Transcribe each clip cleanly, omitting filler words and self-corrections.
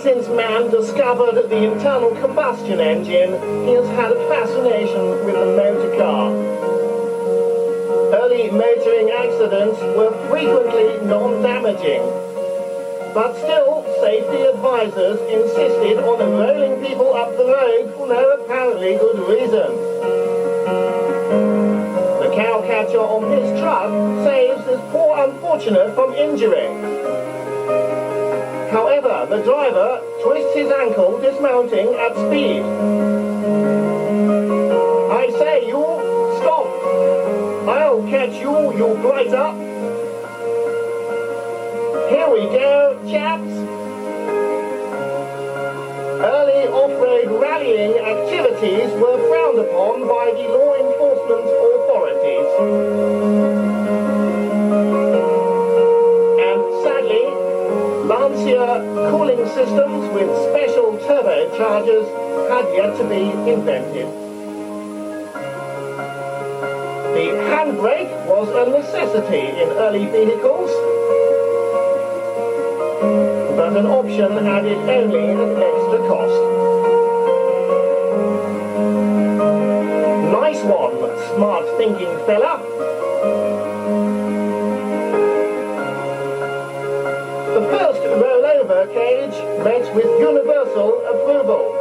since man discovered the internal combustion engine, he has had a fascination with the motor car. Early motoring accidents were frequently non-damaging, but still safety advisors insisted on rolling people up the road for no apparently good reason. The cowcatcher on his truck saves this poor unfortunate from injury. However, the driver twists his ankle dismounting at speed. I say, you stop! I'll catch you, you blighter! Here we go, chaps! Early off-road rallying activities were frowned upon by the law enforcement authorities. And sadly, Lancia cooling systems with special turbochargers had yet to be invented. The handbrake was a necessity in early vehicles, but an option added only at extra cost. Nice one, smart thinking fella. The first rollover cage met with universal approval.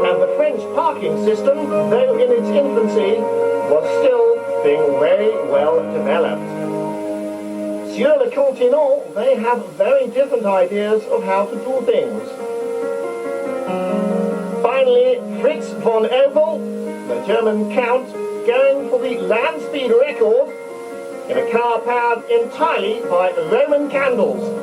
And the French parking system, though in its infancy, was still being very well developed. Sur le continent, they have very different ideas of how to do things. Finally, Fritz von Opel, the German count, going for the land speed record in a car powered entirely by Roman candles.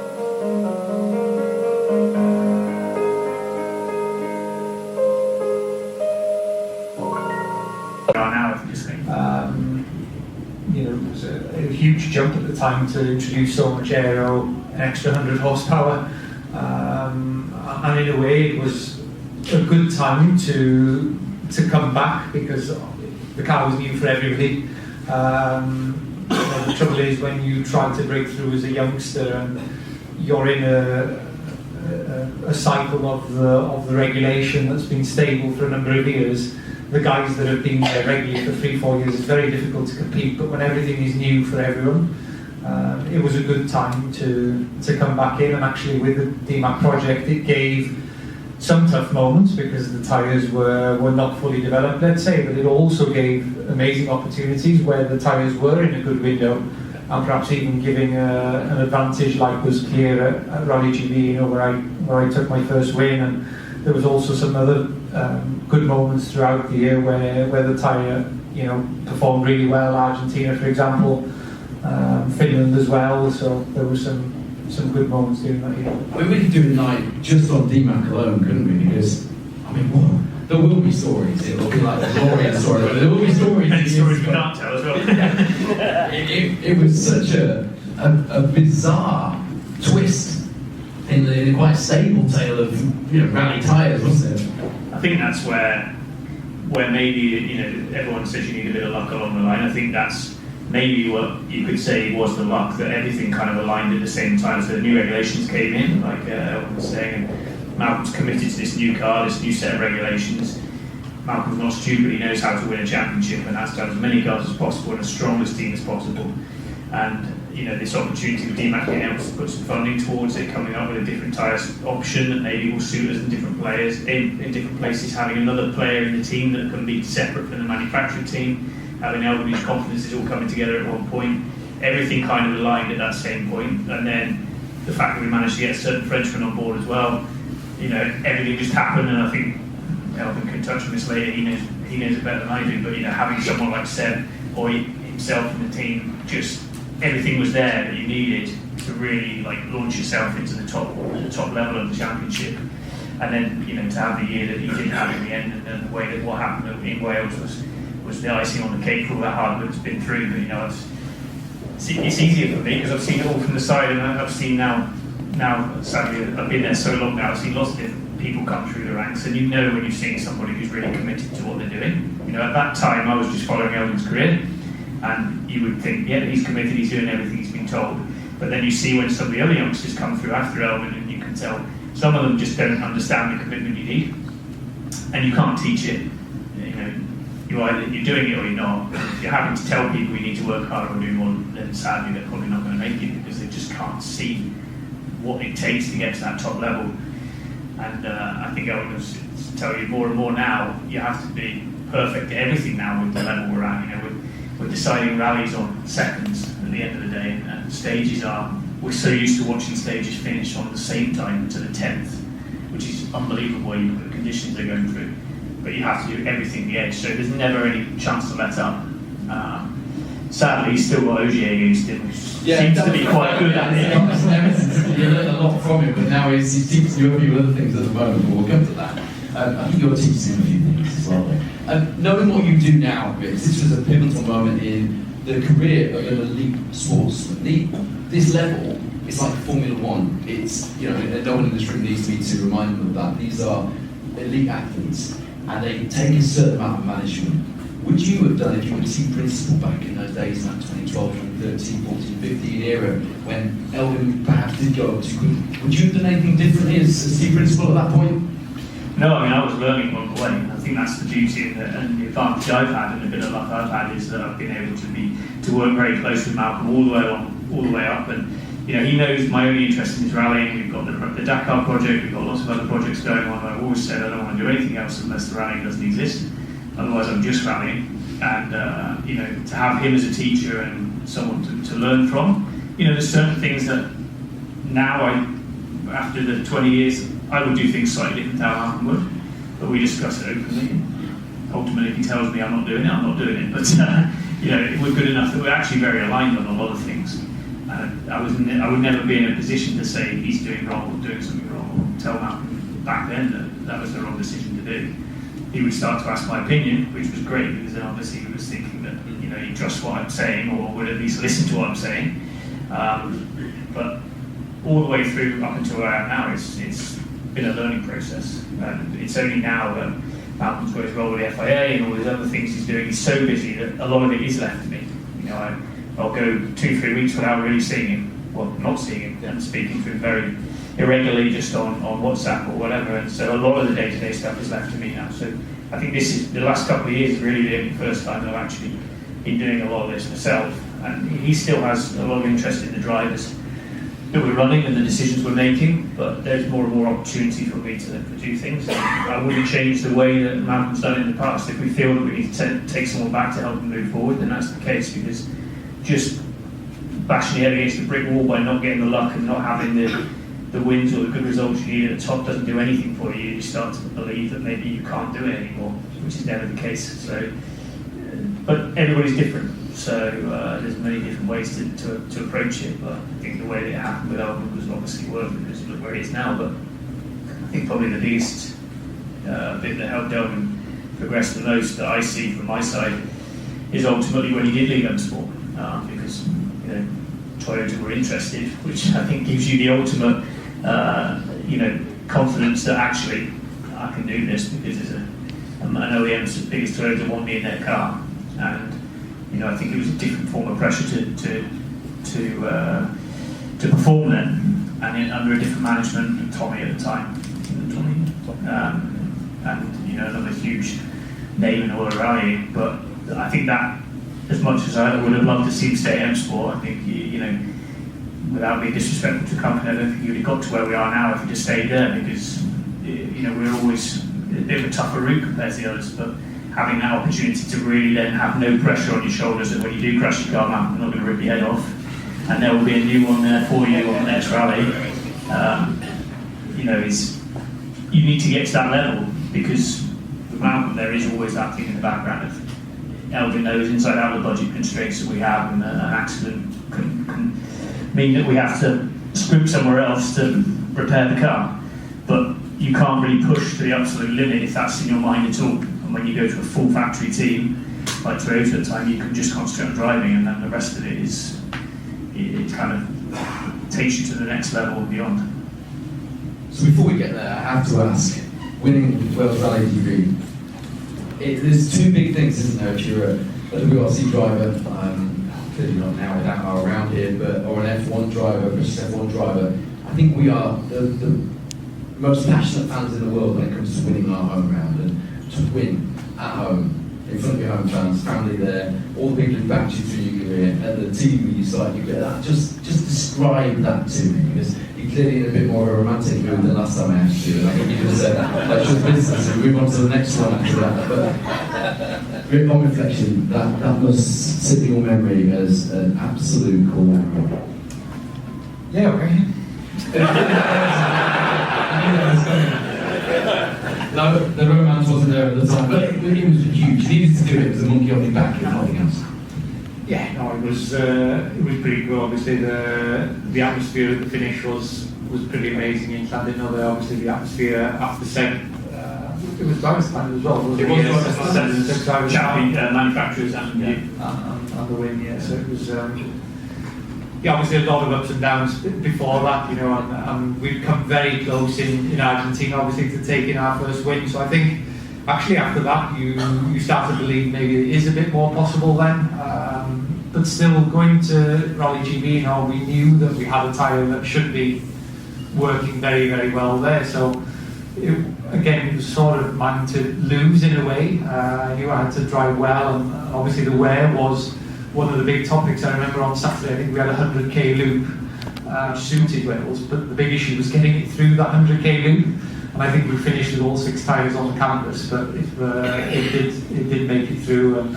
You know, it was a huge jump at the time to introduce so much aero, an extra 100 horsepower, and in a way it was a good time to come back because the car was new for everybody. The trouble is when you try to break through as a youngster and you're in a cycle of the regulation that's been stable for a number of years, the guys that have been there regularly for 3-4 years, it's very difficult to compete. But when everything is new for everyone, it was a good time to come back in. And actually with the DMAC project, it gave some tough moments because the tyres were not fully developed, let's say, but it also gave amazing opportunities where the tyres were in a good window and perhaps even giving an advantage, like was clear at Rally GB, you know, where I took my first win. And there was also some other good moments throughout the year where the tyre, you know, performed really well. Argentina, for example, Finland as well. So there were some good moments during that year. I mean, we could do a night just on DMAC alone, couldn't we? Because I mean, there will be stories. It'll be like a glorious story, but there will be stories. And stories we can't tell as well. It was such a bizarre twist in the quite stable tale of, you know, rally tyres, wasn't it? I think that's where maybe, you know, everyone says you need a bit of luck along the line. I think that's maybe what you could say was the luck, that everything kind of aligned at the same time. So the new regulations came in, like Elfyn was saying, and Malcolm's committed to this new car, this new set of regulations. Malcolm's not stupid, he knows how to win a championship and has to have as many cars as possible and as strong a team as possible. And you know, this opportunity with DMAC being able to put some funding towards it, coming up with a different tyres option that maybe will suit us in different players, in different places, having another player in the team that can be separate from the manufacturing team, having everybody's confidences all coming together at one point. Everything kind of aligned at that same point. And then the fact that we managed to get a certain Frenchman on board as well, you know, everything just happened. And I think Elfyn can touch on this later, he knows it better than I do, but you know, having someone like Seb or himself in the team, just everything was there that you needed to really like launch yourself into the top level of the championship. And then, you know, to have the year that you didn't have in the end, and the way that what happened in Wales was the icing on the cake for all that hard work that's been through. But you know, it's easier for me because I've seen it all from the side, and I've seen now sadly I've been there so long now, I've seen lots of different people come through the ranks, and you know when you're seeing somebody who's really committed to what they're doing. You know, at that time I was just following Elfyn's career, and you would think, yeah, he's committed, he's doing everything he's been told. But then you see when some of the other youngsters come through after Elfyn, and you can tell some of them just don't understand the commitment you need, and you can't teach it. You know, you're doing it or you're not. If you're having to tell people you need to work harder or do more, then sadly they're probably not going to make it, because they just can't see what it takes to get to that top level. And I think I would tell you more and more now, you have to be perfect at everything now with the level we're at. You know, we're deciding rallies on seconds at the end of the day, and stages we're so used to watching stages finish on the same time to the 10th, which is unbelievable, you look at the conditions they're going through. But you have to do everything the edge, so there's never any chance to let up. Sadly, he's still got Ogier against him, which seems to be quite good at it. You learn a lot from him, but now he's teaching you a few other things at the moment, but we'll come to that. I think you're teaching him a few things as well. Knowing what you do now, Rich, this was a pivotal moment in the career of an elite sportsman. This level is like Formula One. It's, you know, no one in this room needs me to remind them of that. These are elite athletes, and they take a certain amount of management. Would you have done, if you were team principal back in those days, in that 2012, 2013, 14, 15 era, when Elfyn perhaps did go up too quick, would you have done anything differently as team principal at that point? No, I mean, I was learning along the way. I think that's the beauty and the advantage I've had, and a bit of luck I've had, is that I've been able to work very close with Malcolm all the way up. And you know, he knows my only interest in is rallying. We've got the Dakar project, we've got lots of other projects going on. I've always said I don't want to do anything else unless the rallying doesn't exist. Otherwise, I'm just rallying. And you know, to have him as a teacher and someone to learn from, you know, there's certain things that now after the 20 years, I would do things slightly different to how Malcolm would, but we discuss it openly. And ultimately, if he tells me I'm not doing it, I'm not doing it. But you know, we're good enough that we're actually very aligned on a lot of things. I would never be in a position to say he's doing wrong or doing something wrong, or tell Malcolm back then that was the wrong decision to do. He would start to ask my opinion, which was great, because then obviously he was thinking that, you know, he trusts what I'm saying, or would at least listen to what I'm saying. But all the way through up until where I am now, it's been a learning process. And it's only now that Malcolm's got his role with the FIA and all these other things he's doing, he's so busy that a lot of it is left to me. You know, I'll go 2-3 weeks without really seeing him, well, not seeing him, and speaking to him very irregularly, just on WhatsApp or whatever, and so a lot of the day-to-day stuff is left to me now. So I think this is the last couple of years is really the first time that I've actually been doing a lot of this myself, and he still has a lot of interest in the drivers that we're running and the decisions we're making, but there's more and more opportunity for me to do things. And I wouldn't change the way that Malcolm's done in the past. If we feel that we need to take someone back to help them move forward, then that's the case, because just bashing your head against the brick wall by not getting the luck and not having the wins or the good results you need at the top doesn't do anything for you. You start to believe that maybe you can't do it anymore, which is never the case. So, but everybody's different, so there's many different ways to approach it. But I think the way that it happened with Elfyn was obviously working, because look where it is now. But I think probably the biggest bit that helped Elfyn progress the most that I see from my side is ultimately when he did leave M-Sport, because you know, Toyota were interested, which I think gives you the ultimate you know, confidence that actually I can do this, because there's an OEM's biggest Toyota want me in their car, and you know, I think it was a different form of pressure to perform then, and under a different management, Tommy at the time, and you know, another huge name in all of rallying. But I think that, as much as I would have loved to see him stay at M-Sport, I think, you know, without being disrespectful to the company, I don't think he would have got to where we are now if he just stayed there, because, you know, we're always a bit of a tougher route compared to the others. But having that opportunity to really then have no pressure on your shoulders that when you do crash your car, man, we're not going to rip your head off, and there will be a new one there for you on the next rally. You know, you need to get to that level, because with Malcolm there is always that thing in the background of Elfyn knows inside out the budget constraints that we have, and an accident can mean that we have to scrimp somewhere else to repair the car. But you can't really push to the absolute limit if that's in your mind at all. And when you go to a full factory team like Toyota at the time, you can just concentrate on driving, and then the rest of it is, it kind of takes you to the next level and beyond. So before we get there, I have to ask, winning Wales Rally TV, there's two big things, isn't there, if you're a WRC driver, clearly not now without our around here, but or an F1 driver, British F1 driver, I think we are the most passionate fans in the world when it comes to winning our home round, and to win at home, in front of your home fans, family there, all the people who backed you through your career, and the team when you started your career. That, just describe that to me, because you're clearly in a bit more of a romantic mood than last time I asked you, and I think you just said, let's just business and move on to the next one after that. But on reflection, that must sit in your memory as an absolute core. Yeah, okay. No, the romance wasn't there at the time, but it was huge. You needed to do it as a monkey off your back, if nothing else. Yeah, no, it was pretty cool. Obviously, the atmosphere at the finish was pretty amazing in Llandudno. Obviously, the atmosphere after set. It was Driver's as well. It was champion manufacturers and the win. Yeah, so it was. Yeah, obviously a lot of ups and downs before that, you know, and we'd come very close in Argentina, obviously, to taking our first win. So I think actually after that, you start to believe maybe it is a bit more possible then. But still, going to Rally GB, you know, we knew that we had a tyre that should be working very, very well there. So it was sort of mine to lose in a way. I knew I had to drive well, and obviously the wear was one of the big topics. I remember on Saturday, I think we had a 100k loop, suited wheels, but the big issue was getting it through that 100k loop, and I think we finished with all 6 tyres on the canvas, but it did make it through, and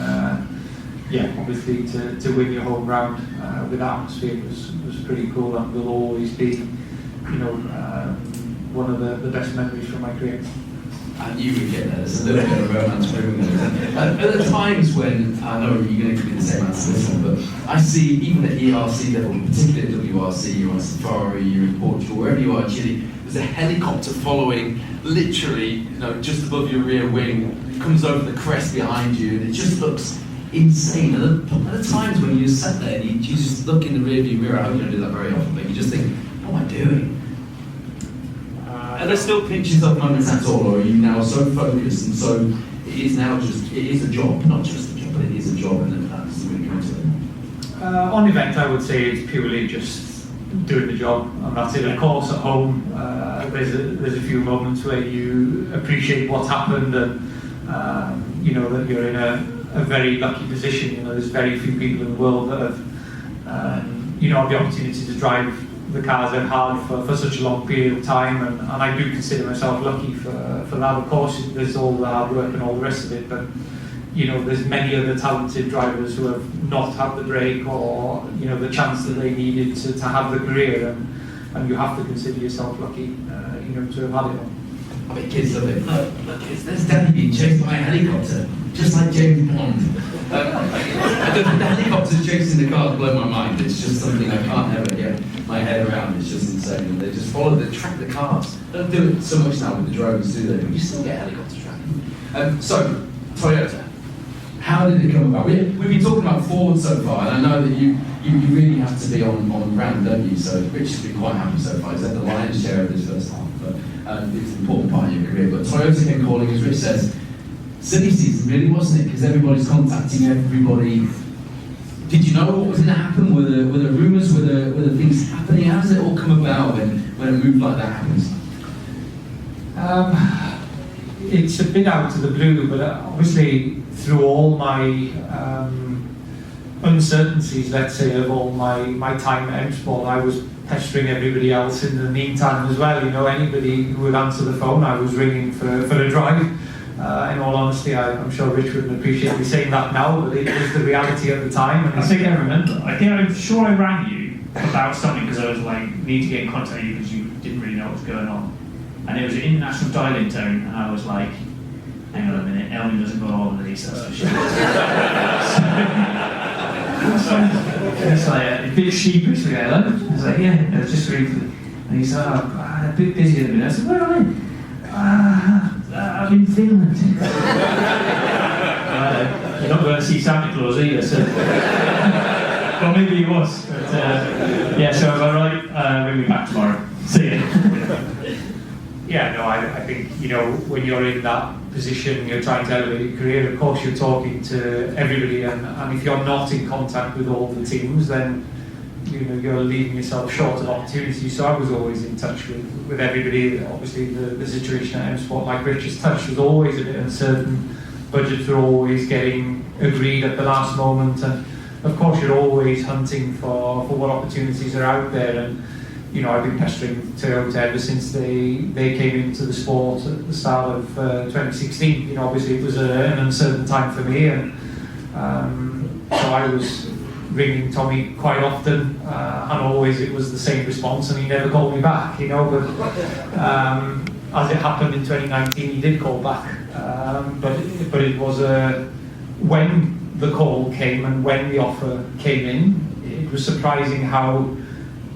yeah, obviously to win your home round with atmosphere was pretty cool, and will always be, you know, one of the best memories from my career. I knew we'd get there. There's a little bit of romance brewing there. At the times when, I know you're going to give me the same answer to this one, but I see, even at ERC level, particularly at WRC, you're on safari, you're in Portugal, wherever you are, Chile, there's a helicopter following, literally, you know, just above your rear wing, comes over the crest behind you, and it just looks insane. And at the times when you sat there, and you just look in the rearview mirror, I hope you don't do that very often, but you just think, what am I doing? Are there still pinches of moments at all, or are you now so focused and so, it is a job, not just a job, but it is a job, and then that's really coming to it? On event, I would say it's purely just doing the job, and that's it. Of course, at home, there's a few moments where you appreciate what's happened, and you know that you're in a very lucky position. You know, there's very few people in the world that have, you know, had the opportunity to drive the cars I've had for such a long period of time, and I do consider myself lucky for that. Of course, there's all the hard work and all the rest of it, but you know, there's many other talented drivers who have not had the break or, you know, the chance that they needed to have the career, and you have to consider yourself lucky, you know, to have had it all. I bet kids love it. Look, there's Daddy being chased by a helicopter, just like James Bond. The helicopters chasing the cars blow my mind. It's just something I can't ever get my head around. It's just insane. They just track the cars. They don't do it so much now with the drones, do they? But you still get helicopter tracking. So, Toyota. How did it come about? We've been talking about Ford so far, and I know that you really have to be on brand, don't you? So Rich has been quite happy so far. He's had the lion's share of this first half, but it's an important part of your career. But Toyota came calling, as Rich says, silly season, really, wasn't it? Because everybody's contacting everybody. Did you know what was going to happen? Were there rumours? Were there things happening? How does it all come about when a move like that happens? It's a bit out of the blue, but obviously through all my uncertainties, let's say, of all my time at M-Sport, I was pestering everybody else in the meantime as well. You know, anybody who would answer the phone, I was ringing for a drive. In all honesty, I'm sure Rich wouldn't appreciate me saying that now, but it was the reality at the time. And I think I remember. I'm sure I rang you about something because I was like, need to get in contact with you because you didn't really know what was going on. And it was an international dial-in tone, and I was like, hang on a minute, Elfyn doesn't go on with these, that's for sure. It's like a bit sheepish, like, hello? I was like, yeah, I was just briefly. And he's like, oh, I'm a bit busy at the minute. I said, where are you? I'm in Finland. You're not going to see Santa Claus either, so. Well, maybe he was. But, yeah, so am I right? Ring me back tomorrow. See you. Yeah, no, I think, you know, when you're in that position, you're trying to elevate your career, of course you're talking to everybody, and if you're not in contact with all the teams, then you're leaving yourself short of opportunities. So I was always in touch with everybody. Obviously the situation at M Sport, like Rich has touched, was always a bit uncertain. Budgets were always getting agreed at the last moment, and of course you're always hunting for what opportunities are out there. And I've been pestering Toyota ever since they came into the sport at the start of 2016. Obviously it was an uncertain time for me, and so I was ringing Tommy quite often, and always it was the same response, and he never called me back, but as it happened in 2019 he did call back, but it was when the call came and when the offer came in, it was surprising how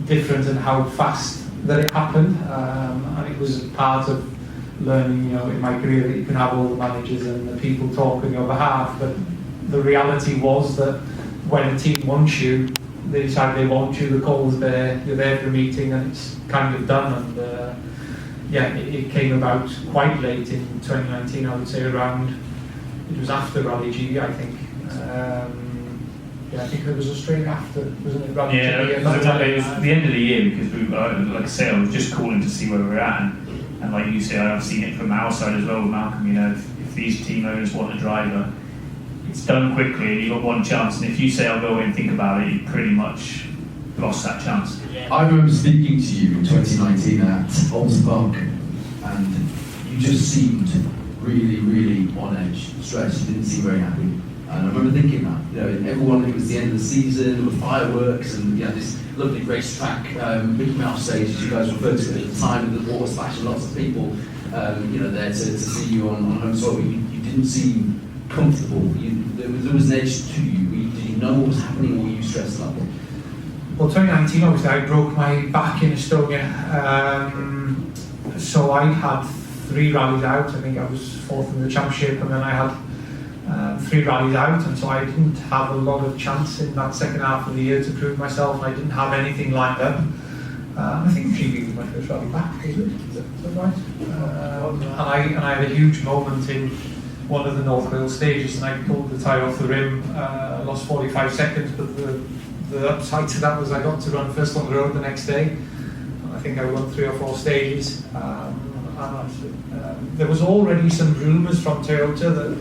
different and how fast that it happened, and it was part of learning in my career that you can have all the managers and the people talk on your behalf, but the reality was that when a team wants you, they decide they want you, the call's there, you're there for a meeting, and it's kind of done. And it came about quite late in 2019, I would say it was after Rally GB, I think. I think it was straight after, wasn't it? Rally GB? It was the end of the year, because like I say, I was just calling to see where we're at, and like you say, I've seen it from our side as well with Malcolm. If these team owners want a driver, it's done quickly, and you've got one chance, and if you say I'll go away and think about it, you pretty much lost that chance. I remember speaking to you in 2019 at Old Park, and you just seemed really, really on edge, stressed. You didn't seem very happy, and I remember thinking that everyone, it was the end of the season, there were fireworks, and you had this lovely racetrack, Mickey Mouse stage, as you guys referred to it at the time, with the water splash, and lots of people, there to see you on home soil. But you didn't seem comfortable. There was an edge to you. Did you know what was happening, or were you stressed out? Well, 2019, obviously, I broke my back in Estonia, so I had 3 rallies out. I think I was 4th in the championship, and then I had 3 rallies out, and so I didn't have a lot of chance in that second half of the year to prove myself. I didn't have anything lined up. I think GB was my first rally back, is that right? And I had a huge moment in one of the North Wales stages, and I pulled the tyre off the rim, lost 45 seconds, but the upside to that was I got to run first on the road the next day. And I think I won 3 or 4 stages. There was already some rumours from Toyota that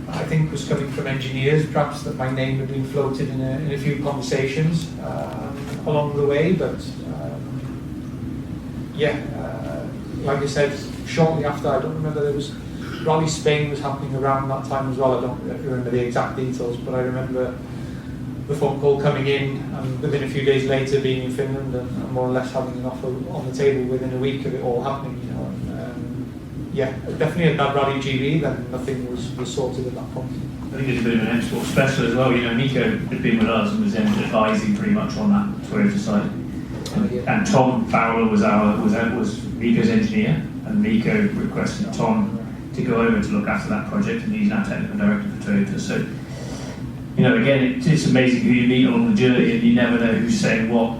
I think was coming from engineers, perhaps, that my name had been floated in a few conversations along the way, but like I said, shortly after, I don't remember, there was Rally Spain was happening around that time as well. I don't remember the exact details, but I remember the phone call coming in, and within a few days later being in Finland, and more or less having an offer on the table within a week of it all happening. Definitely at that Rally GB, then nothing was sorted at that point. I think it's a bit of an export special as well. Nico had been with us and was then advising pretty much on that Toyota side. And Tom Fowler was Nico's engineer, and Nico requested Tom to go over to look after that project, and he's now technical director for Toyota. So, again, it's amazing who you meet along the journey, and you never know who's saying what.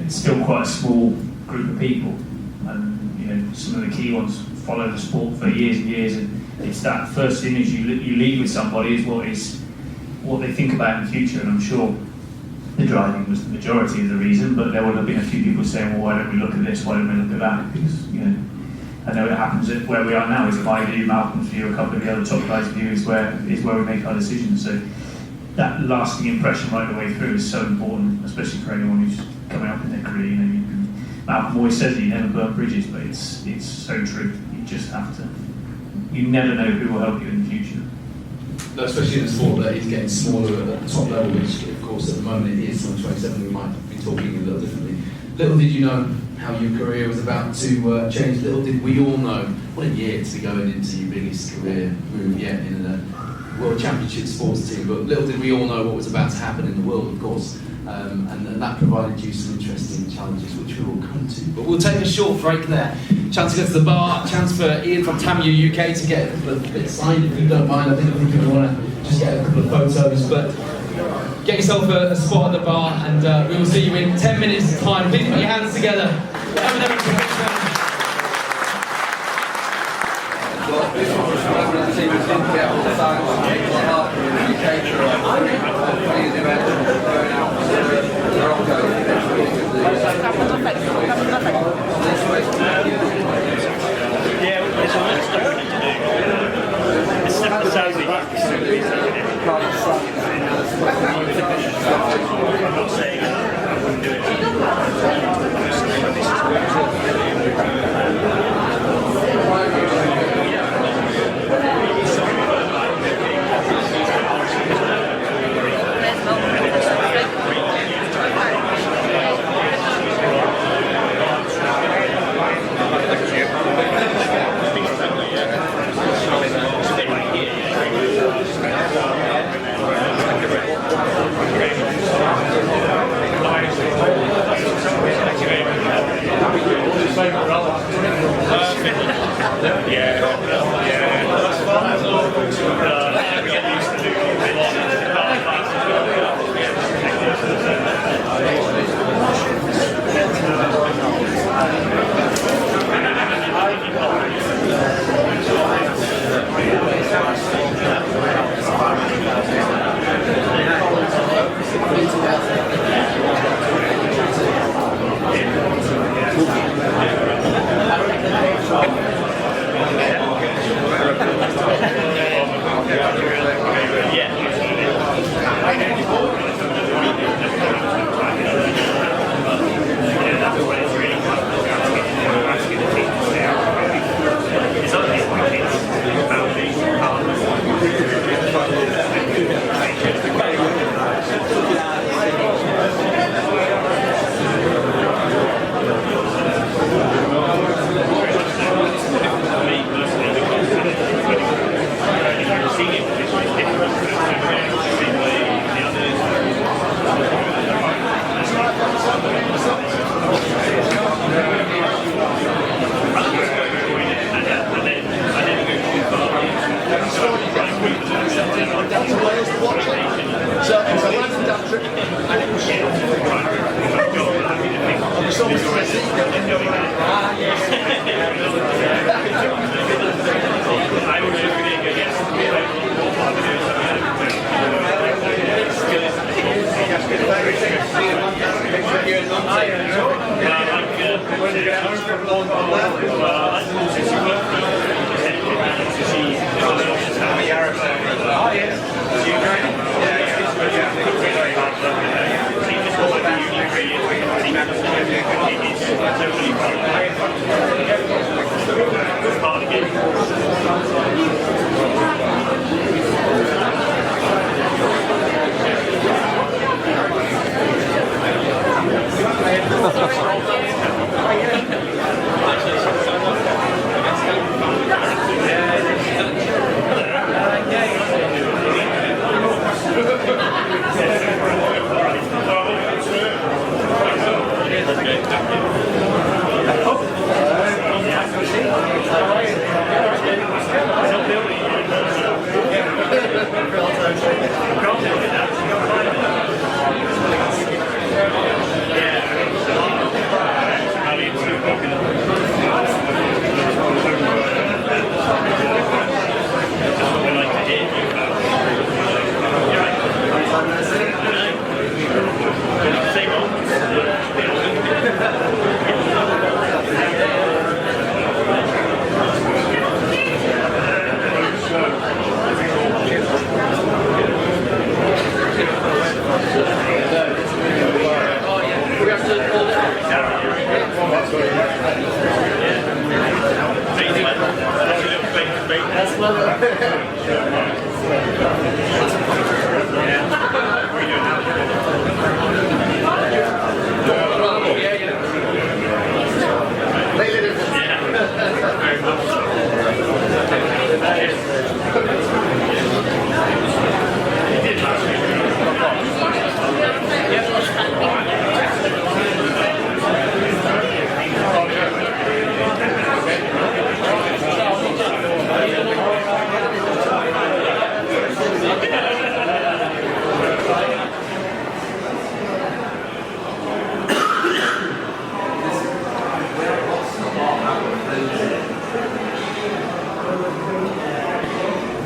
It's still quite a small group of people, and some of the key ones follow the sport for years and years, and it's that first image you leave with somebody is what they think about in the future. And I'm sure the driving was the majority of the reason, but there would have been a few people saying, well, why don't we look at this, why don't we look at that? Because I know it happens at where we are now. Is my view, Malcolm's view, a couple of the other top guys' view is where we make our decisions. So that lasting impression right the way through is so important, especially for anyone who's coming up in their career. Malcolm always says that you never burn bridges, but it's so true. You just have to. You never know who will help you in the future. No, especially in a sport that is getting smaller at the top level, which of course at the moment it is on 27. We might be talking a little differently. Little did you know how your career was about to change. Little did we all know what a year to be going into your biggest career move yet in a World Championship sports team. But little did we all know what was about to happen in the world, of course. And that provided you some interesting challenges, which we will come to. But we'll take a short break there. Chance to go to the bar. Chance for Ian from Tamiya UK to get a couple of bits signed, if you don't mind. I think you want to just get a couple of photos. But get yourself a spot at the bar, and we will see you in 10 minutes' time. Please put your hands together. I'm not saying I wouldn't do it.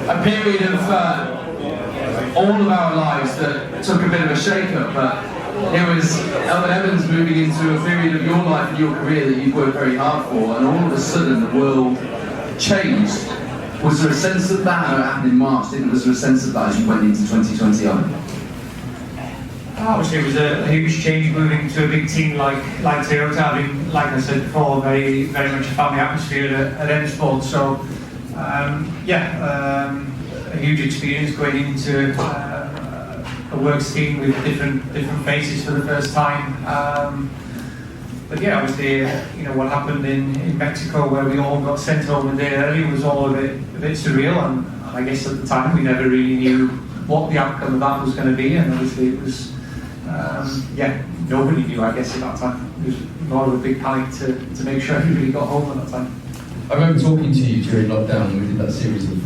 A period of all of our lives that took a bit of a shake-up, but it was Elfyn Evans moving into a period of your life and your career that you've worked very hard for, and all of a sudden the world changed. Was there a sense of that? I know it happened in March, didn't there? Was there a sense of that as you went into 2020 on? Obviously, it was a huge change moving to a big team like Toyota, having, like I said before, very much a family atmosphere at M Sport. So, a huge experience going into a works team with different faces for the first time. But yeah, obviously, what happened in Mexico, where we all got sent home a day early, was all a bit surreal, and I guess at the time we never really knew what the outcome of that was going to be, and obviously it was, nobody knew, I guess, at that time. It was more of a big panic to make sure everybody got home at that time. I remember talking to you during lockdown when we did that series of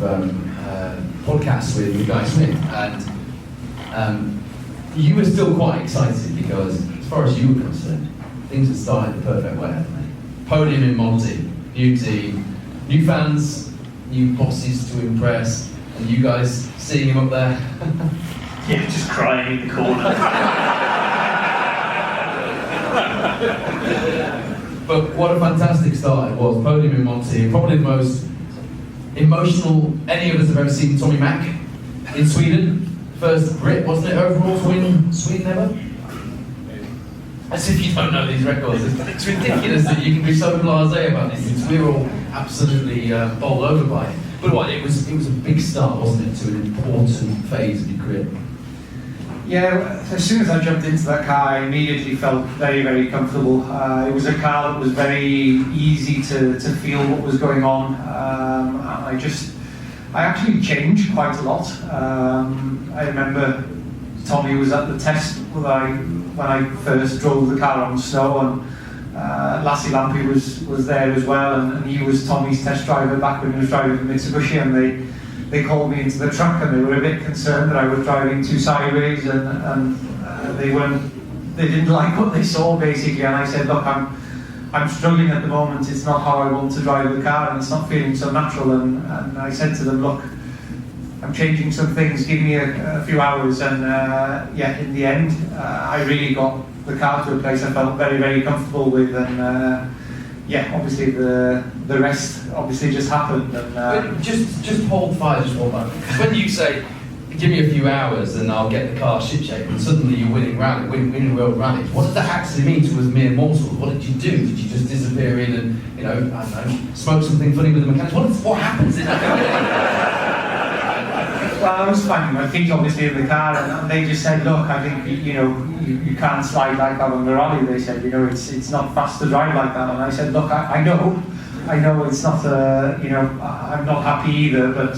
podcasts with Guy Smith, and you were still quite excited because, as far as you were concerned, things had started the perfect way, hadn't they? Podium in Monty, new team, new fans, new bosses to impress, and you guys seeing him up there. Yeah, just crying in the corner. But what a fantastic start it was. Podium in Monty, probably the most emotional any of us have ever seen. Tommy Mack in Sweden, first Brit, wasn't it, overall to win Sweden ever? As if you don't know these records. It's ridiculous that you can be so blasé about these things. We were all absolutely bowled over by it. But it was a big start, wasn't it, to an important phase of your career? Yeah, as soon as I jumped into that car, I immediately felt very, very comfortable. It was a car that was very easy to feel what was going on. I actually changed quite a lot. I remember Tommy was at the test when I first drove the car on snow, and Lassie Lampy was there as well, and he was Tommy's test driver back when he was driving for Mitsubishi, and they called me into the truck, and they were a bit concerned that I was driving too sideways, and they didn't like what they saw basically. And I said, look, I'm struggling at the moment. It's not how I want to drive the car, and it's not feeling so natural. And I said to them, look, I'm changing some things. Give me a few hours, and in the end, I really got the car to a place I felt very, very comfortable with, and obviously the rest obviously just happened. And just hold fire just one moment. When you say, give me a few hours and I'll get the car shipshape, and suddenly you're winning winning world rallies, what does that actually mean to us mere mortals? What did you do? Did you just disappear in and, I don't know, smoke something funny with the mechanics? What happens in that? Well, I was finding my feet obviously in the car, and they just said, look, I think you can't slide like that on the rally. They said, it's not fast to drive like that. And I said, look, I know it's not, I'm not happy either, but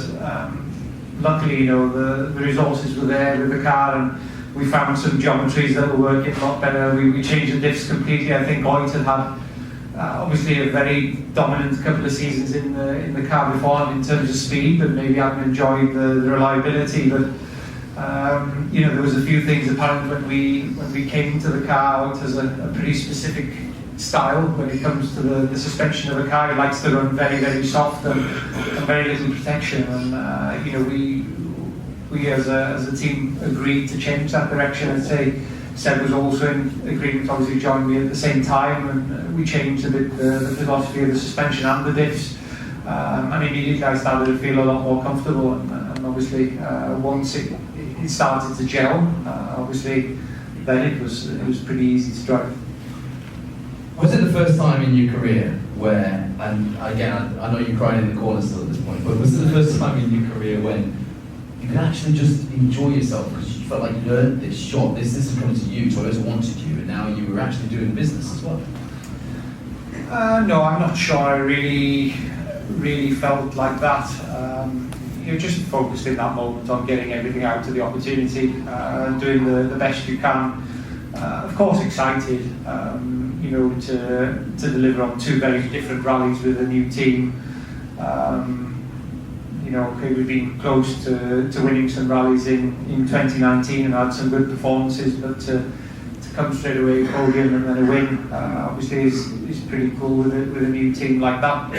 luckily, the resources were there with the car, and we found some geometries that were working a lot better. We changed the diffs completely. I think Hoyt had obviously a very dominant couple of seasons in the car before in terms of speed, but maybe hadn't enjoyed the reliability. But there was a few things apparent when we came into the car. Hoyt has a pretty specific style when it comes to the suspension of a car. He likes to run very, very soft and very little protection. And we as a team agreed to change that direction. And say Seb was also in agreement, obviously joined me at the same time, and we changed a bit the philosophy of the suspension and the diffs. And immediately I started to feel a lot more comfortable. And obviously once it started to gel, obviously then it was pretty easy to drive. Was it the first time in your career where, and again, I know you're crying in the corner still at this point, but was it the first time in your career when you could actually just enjoy yourself because you felt like you earned this shot, this is coming to you, Toyota wanted you, and now you were actually doing business as well? No, I'm not sure I really felt like that. You're just focused in that moment on getting everything out to the opportunity, doing the best you can. Of course, excited, to deliver on two very different rallies with a new team. We've been close to winning some rallies in 2019 and had some good performances, but to come straight away podium and then a win, obviously is pretty cool with a new team like that.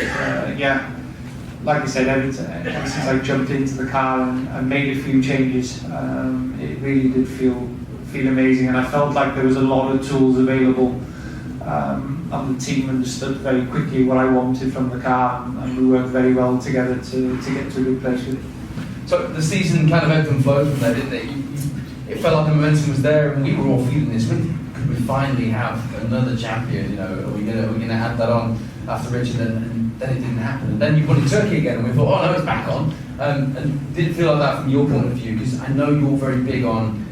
Like I said, ever since I jumped into the car and made a few changes, it really did feel amazing, and I felt like there was a lot of tools available and the team understood very quickly what I wanted from the car, and we worked very well together to get to a good place with it. So the season kind of ebbed and flowed from there, didn't it? It felt like the momentum was there, and we were all feeling this. Could we finally have another champion? You know, are we gonna add that on after Rich? And then it didn't happen. And then you put in Turkey again, and we thought, oh no, it's back on. And did it feel like that from your point of view? Because I know you're very big on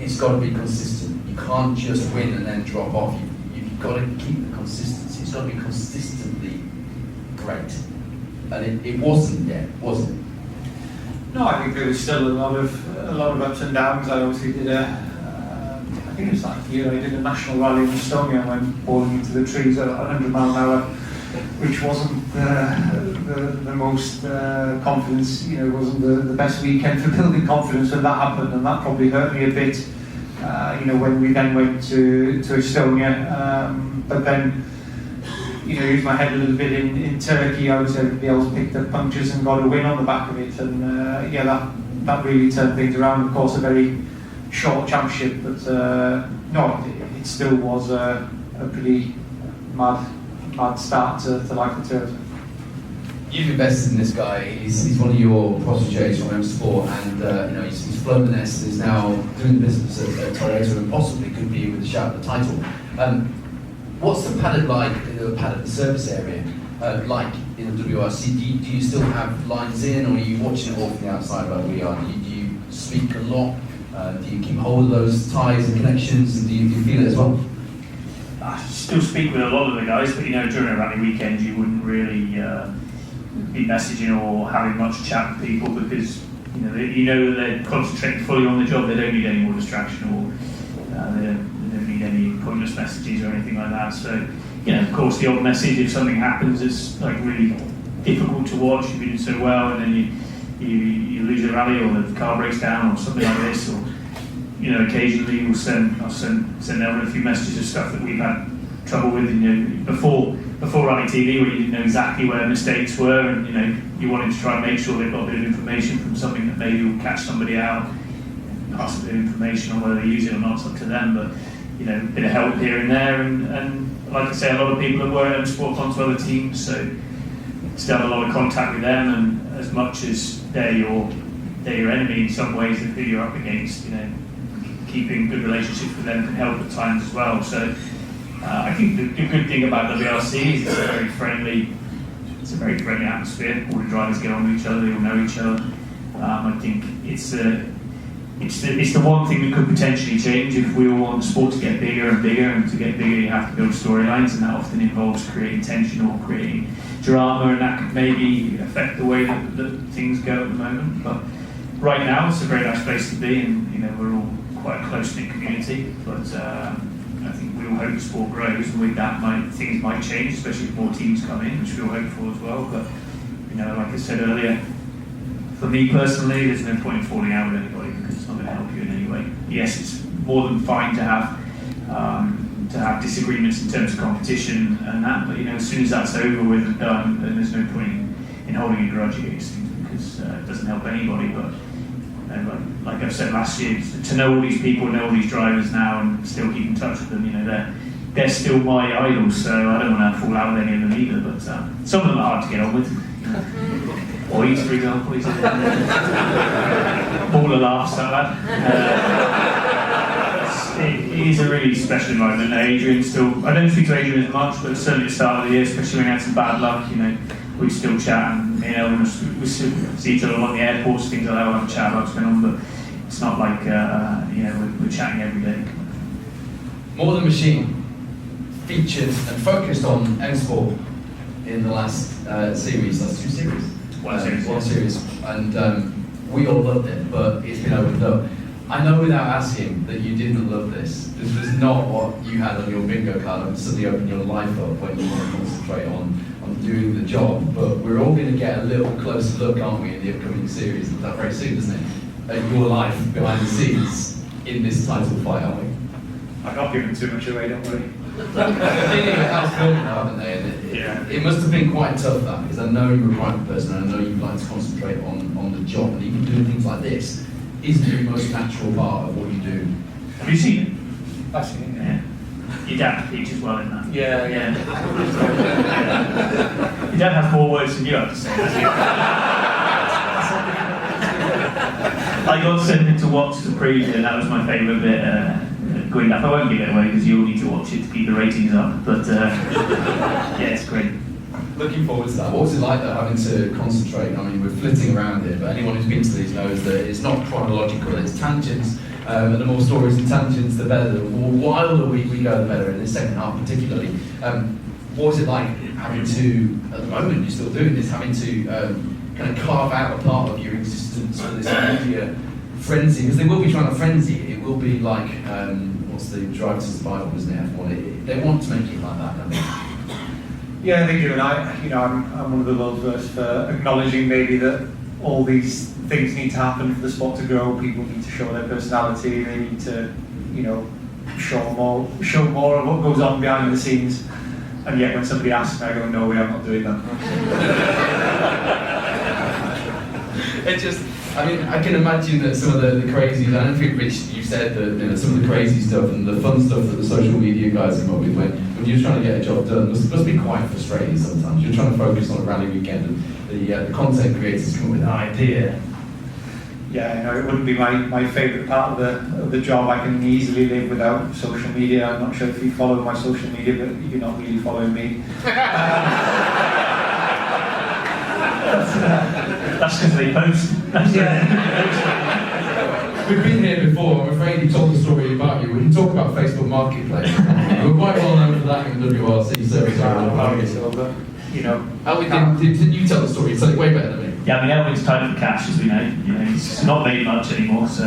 it's got to be consistent. You can't just win and then drop off. You've got to keep the consistency. It's got to be consistently great. And it wasn't yet, was it? No, I think there was still a lot of ups and downs. I obviously did I think it was that year I did a national rally in Estonia and went bowling into the trees at 100 mile an hour, which wasn't the most confidence, wasn't the best weekend for building confidence when that happened, and that probably hurt me a bit, when we then went to Estonia. But then, used my head a little bit in Turkey. I would say everybody else picked up punctures and got a win on the back of it, and that really turned things around. Of course, a very short championship, but no, it still was a pretty mad start to Like the Turf. You've invested in this guy. He's one of your proteges from M Sport, and he's flown the nest. He's now doing the business at Toyota, and possibly could be with a shout at the title. What's the paddock like? The service area like in the WRC? Do you still have lines in, or are you watching it all from the outside like we are? Do you speak a lot? Do you keep hold of those ties and connections? And do you feel it as well? I still speak with a lot of the guys, but during a rally weekend you wouldn't really be messaging or having much chat with people, because that they're concentrating fully on the job. They don't need any more distraction, or they don't need any pointless messages or anything like that. So of course the odd message, if something happens it's like really difficult to watch, you've been doing so well and then you lose a rally, or the car breaks down or something like this, or occasionally I'll send over a few messages of stuff that we've had trouble with, before Rally TV, where you didn't know exactly where mistakes were, and you wanted to try and make sure they've got a bit of information from something that maybe will catch somebody out, pass a bit of information on whether they use it or not, it's up to them, but a bit of help here and there, and like I say, a lot of people that work at Sport gone to other teams, so still have a lot of contact with them, and as much as they're your enemy in some ways of who you're up against, keeping good relationships with them can help at times as well. So I think the good thing about WRC is it's a very friendly atmosphere. All the drivers get on with each other, they all know each other. I think it's the one thing that could potentially change if we all want the sport to get bigger and bigger, and to get bigger you have to build storylines, and that often involves creating tension or creating drama, and that could maybe affect the way that things go at the moment. But right now it's a very nice place to be, and we're all quite a close-knit community, but I think we all hope the sport grows, and with that things might change, especially if more teams come in, which we all hope for as well. But like I said earlier, for me personally, there's no point in falling out with anybody, because it's not going to help you in any way. Yes, it's more than fine to have disagreements in terms of competition and that, but as soon as that's over with and done, then there's no point in holding a grudge against things, because it doesn't help anybody. But like I've said last year, to know all these people, know all these drivers now, and still keep in touch with them, they're still my idols, so I don't want to fall out with any of them either, but some of them are hard to get on with. Boys, for example, he's all the laughs at that. It is a really special environment. Adrian still, I don't speak to Adrian as much, but certainly at the start of the year, especially when we had some bad luck, we still chat, and me and Elfyn, we still see each other on the airports, things like that. We'll have a chat about what's going on, but it's not like we're chatting every day. More Than Machine featured and focused on M Sport in the last series, last two series. One series, and we all loved it, but it's been overlooked. I know without asking that you didn't love this. This was not what you had on your bingo card and suddenly open your life up when you want to concentrate on doing the job. But we're all going to get a little closer look, aren't we, in the upcoming series, that very soon, isn't it? At your life behind the scenes in this title fight, aren't we? I'm not giving too much away, don't worry. Haven't they? It must have been quite tough, that, because I know you're a private person, and I know you like to concentrate on the job, and even doing things like this isn't the most natural part of what you do. Have you seen it? I've seen it, yeah. Your dad speaks as well in that. Yeah. Your dad has more words than you have to say. I got sent to watch the preview, and that was my favourite bit. Going up, I won't give it away because you'll need to watch it to keep the ratings up. But yeah, it's great. Looking forward to that. What was it like though, having to concentrate? I mean, we're flitting around here, but anyone who's been to these knows that it's not chronological, it's tangents, and the more stories and tangents, the better. The more wilder we go, the better, in this second half particularly. What was it like having to, at the moment you're still doing this, having to kind of carve out a part of your existence for this media frenzy? Because they will be trying to frenzy it. It will be like, what's the Drive to Survival, isn't it, F1? They want to make it like that, don't they? Yeah, they do, and I'm one of the world's worst for acknowledging maybe that all these things need to happen for the sport to grow. People need to show their personality. They need to, show more of what goes on behind the scenes. And yet, when somebody asks me, I go, "No way, I'm not doing that." I mean, I can imagine that some of the crazy, I don't think, Rich, you said that some of the crazy stuff and the fun stuff that the social media guys come up with when you're trying to get a job done must be quite frustrating sometimes. You're trying to focus on a rally weekend and the content creators come up with an idea. Yeah, it wouldn't be my favourite part of the job. I can easily live without social media. I'm not sure if you follow my social media, but you're not really following me. That's because they post. We've been here before. I'm afraid you told the story about you. We can talk about Facebook Marketplace. We're quite well known for that in the WRC service. Did you tell the story? You tell it way better than me. Yeah, I mean, Elvin's tight for cash, as we know. He's not made much anymore. So,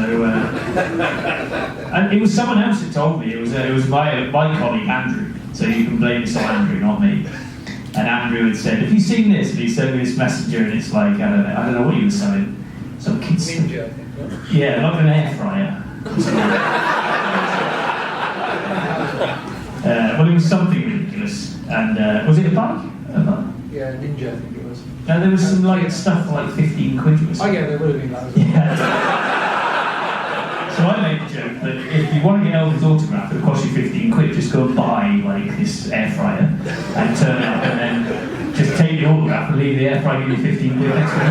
and it was someone else that told me. It was my colleague Andrew. So you can blame this on Andrew, not me. And Andrew had said, "Have you seen this?" And he sent me this messenger, and it's like, I don't know what he was selling. Some kids. Ninja, I think. Yeah, like an air fryer. Well, it was something ridiculous. And was it a bike? Yeah, Ninja, I think it was. And there was some stuff for like 15 quid. Oh yeah, there would have been that as well. Yeah. So I made the joke that if you want to get Elvin's autograph, it'll cost you 15 quid. Just go and buy this air fryer and turn up, and then just take the autograph and leave the air fryer, give you 15 quid extra.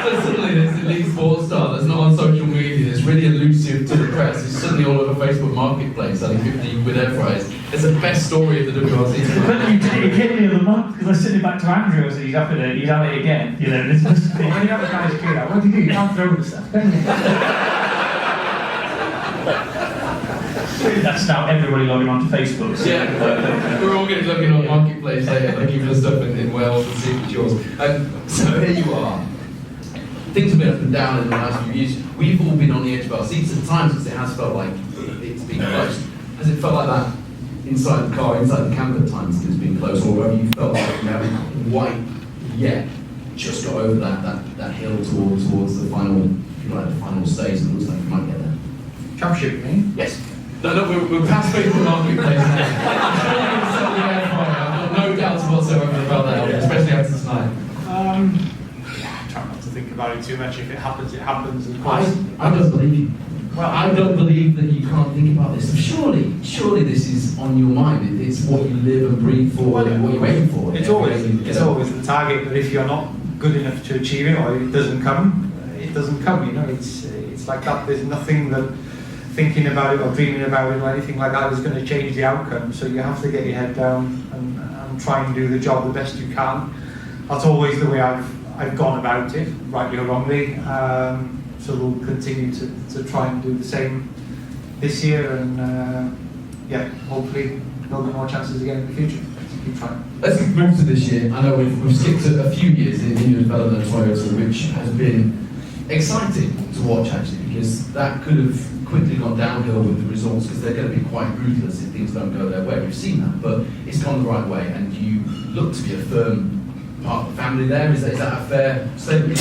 So suddenly there's the Leeds sports star that's not on social media, that's really elusive to the press, is suddenly all over Facebook Marketplace selling 15 quid air fryers. It's the best story of the WRC. But you hit me the other month because I sent it back to Andrew and said he's up at it, he's at it again. It's just, When you have a guy's kid out, what do? You can't throw the stuff, can you? that's now everybody logging onto Facebook. So Yeah, we're all going to be looking on Marketplace later, looking for the stuff in Wales and see if it's yours. So here you are. Things have been up and down in the last few years. We've all been on the edge of our seats at times because it has felt like it's been close. Has it felt like that inside the car, inside the camp at times that it's been close, or have you felt like you haven't quite yet just got over that hill towards the final, if you like, the final stage that looks like you might get there? Championship, you mean? Yes. No, we're past Facebook Marketplace now. I've got no doubts whatsoever about that, especially after tonight. Try not to think about it too much. If it happens, it happens. Of I course. don't believe you. Well, I don't believe that you can't think about this. Surely this is on your mind. It's what you live and breathe for, and what you aim for. It's always the target. But if you're not good enough to achieve it, or it doesn't come. It's like that. There's nothing that thinking about it or dreaming about it or anything like that is going to change the outcome. So you have to get your head down and try and do the job the best you can. That's always the way I've gone about it, rightly or wrongly. So we'll continue to try and do the same this year, and hopefully there'll be more chances again in the future. Keep trying. Let's move to this year. I know we've skipped a few years in your development of Toyota, which has been exciting to watch actually, because that could have quickly gone downhill with the results, because they're going to be quite ruthless if things don't go their way. We've seen that, but it's gone the right way, and you look to be a firm part of the family there. Is that a fair statement?